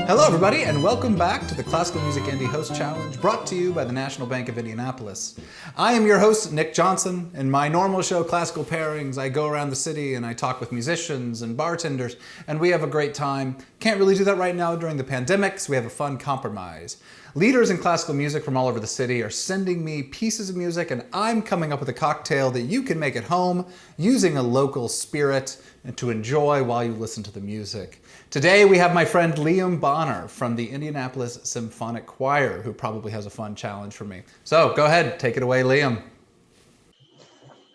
Hello, everybody, and welcome back to the Classical Music Indy Host Challenge, brought to you by the National Bank of Indianapolis. I am your host, Nick Johnson. In my normal show, Classical Pairings, I go around the city and I talk with musicians and bartenders, and we have a great time. Can't really do that right now during the pandemic, so we have a fun compromise. Leaders in classical music from all over the city are sending me pieces of music, and I'm coming up with a cocktail that you can make at home using a local spirit and to enjoy while you listen to the music. Today we have my friend Liam Bonner from the Indianapolis Symphonic Choir, who probably has a fun challenge for me. So go ahead, take it away, Liam.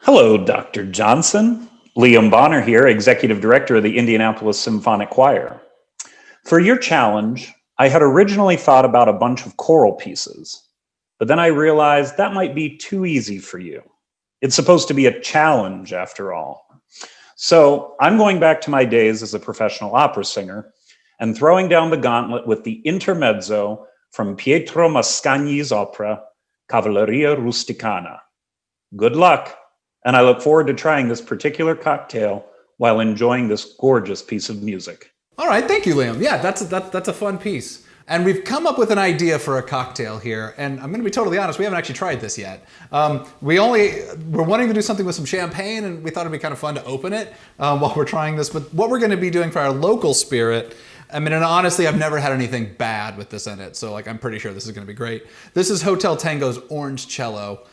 Hello, Dr. Johnson. Liam Bonner here, Executive Director of the Indianapolis Symphonic Choir. For your challenge, I had originally thought about a bunch of choral pieces, but then I realized that might be too easy for you. It's supposed to be a challenge, after all. So I'm going back to my days as a professional opera singer and throwing down the gauntlet with the Intermezzo from Pietro Mascagni's opera, Cavalleria Rusticana. Good luck, and I look forward to trying this particular cocktail while enjoying this gorgeous piece of music. All right, thank you, Liam. Yeah, that's a fun piece. And we've come up with an idea for a cocktail here, and I'm going to be totally honest, we haven't actually tried this yet. We're wanting to do something with some champagne, and we thought it'd be kind of fun to open it while we're trying this. But what we're going to be doing for our local spirit, I mean, and honestly, I've never had anything bad with this in it, so I'm pretty sure this is going to be great. This is Hotel Tango's Orangecello.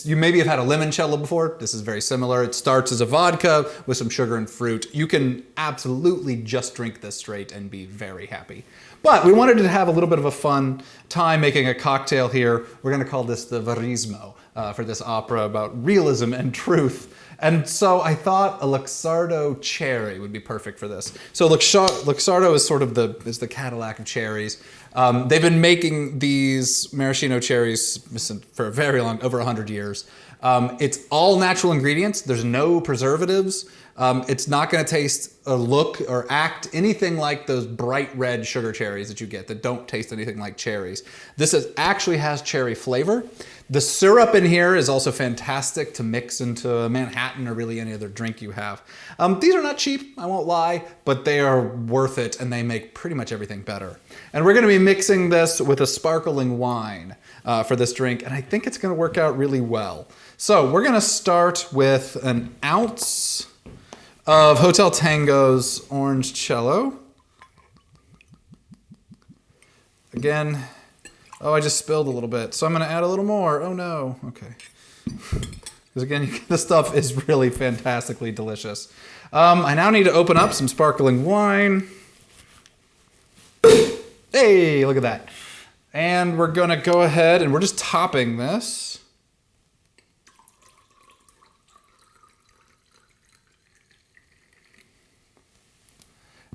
You maybe have had a limoncello before. This is very similar. It starts as a vodka with some sugar and fruit. You can absolutely just drink this straight and be very happy. But we wanted to have a little bit of a fun time making a cocktail here. We're going to call this the Verismo for this opera about realism and truth. And so I thought a Luxardo cherry would be perfect for this. So Luxardo is sort of the Cadillac of cherries. They've been making these maraschino cherries for a very long, over 100 years. It's all natural ingredients. There's no preservatives. It's not going to taste or look or act anything like those bright red sugar cherries that you get that don't taste anything like cherries. This actually has cherry flavor. The syrup in here is also fantastic to mix into a Manhattan or really any other drink you have. These are not cheap, I won't lie, but they are worth it and they make pretty much everything better. And we're going to be mixing this with a sparkling wine for this drink, and I think it's going to work out really well. So we're going to start with an ounce of Hotel Tango's Orangecello. Again, oh, I just spilled a little bit, so I'm going to add a little more. Oh no, okay. Because again, this stuff is really fantastically delicious. I now need to open up some sparkling wine. Hey, look at that. And we're going to go ahead and we're just topping this.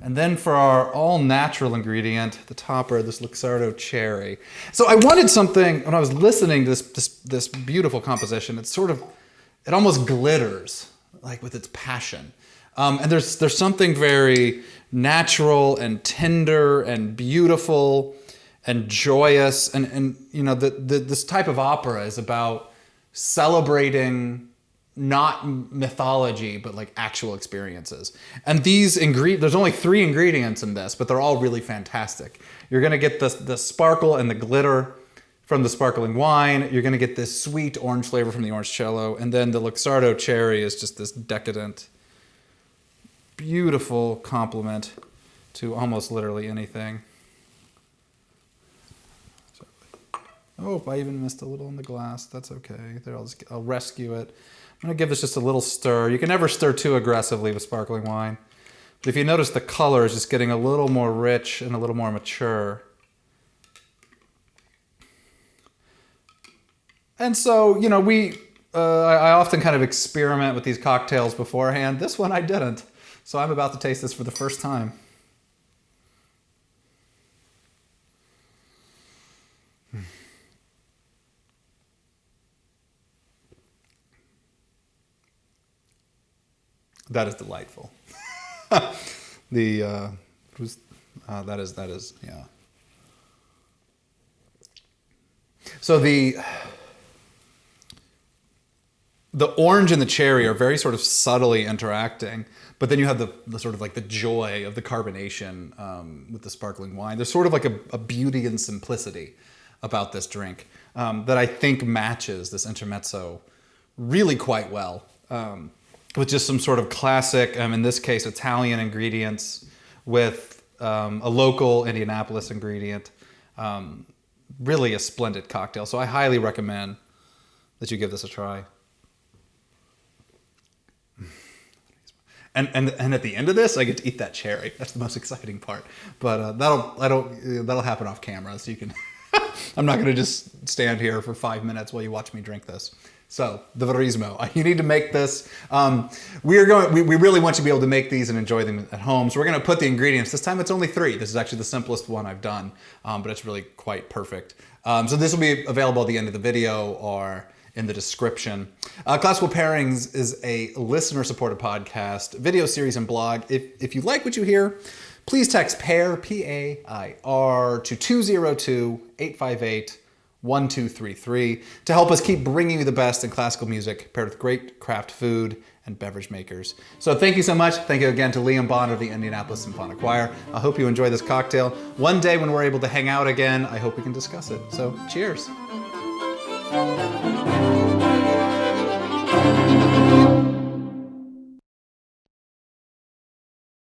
And then for our all-natural ingredient, the topper, this Luxardo cherry. So I wanted something, when I was listening to this beautiful composition, it almost glitters, like with its passion. And there's something very natural and tender and beautiful and joyous. And you know, this type of opera is about celebrating not mythology, but like actual experiences. And there's only 3 ingredients in this, but they're all really fantastic. You're gonna get the sparkle and the glitter from the sparkling wine. You're gonna get this sweet orange flavor from the Orangecello. And then the Luxardo cherry is just this decadent, beautiful complement to almost literally anything. Oh, I even missed a little in the glass. That's okay. There, I'll rescue it. I'm going to give this just a little stir. You can never stir too aggressively with sparkling wine. But if you notice, the color is just getting a little more rich and a little more mature. And so, you know, I often kind of experiment with these cocktails beforehand. This one I didn't. So I'm about to taste this for the first time. That is delightful. That is, yeah. So the orange and the cherry are very sort of subtly interacting, but then you have the sort of like the joy of the carbonation with the sparkling wine. There's sort of like a beauty and simplicity about this drink that I think matches this Intermezzo really quite well, with just some sort of classic, in this case, Italian ingredients with a local Indianapolis ingredient. Really a splendid cocktail. So I highly recommend that you give this a try. And at the end of this, I get to eat that cherry. That's the most exciting part. But that'll happen off camera, so you can. I'm not going to just stand here for 5 minutes while you watch me drink this. So the Verismo, you need to make this. We really want you to be able to make these and enjoy them at home. So we're going to put the ingredients. This time it's only 3. This is actually the simplest one I've done, but it's really quite perfect. So this will be available at the end of the video or in the description. Classical Pairings is a listener-supported podcast, video series, and blog. If you like what you hear, please text PAIR, P-A-I-R, to 202-858-1233 to help us keep bringing you the best in classical music paired with great craft food and beverage makers. So thank you so much. Thank you again to Liam Bonner of the Indianapolis Symphonic Choir. I hope you enjoy this cocktail. One day when we're able to hang out again, I hope we can discuss it. So cheers.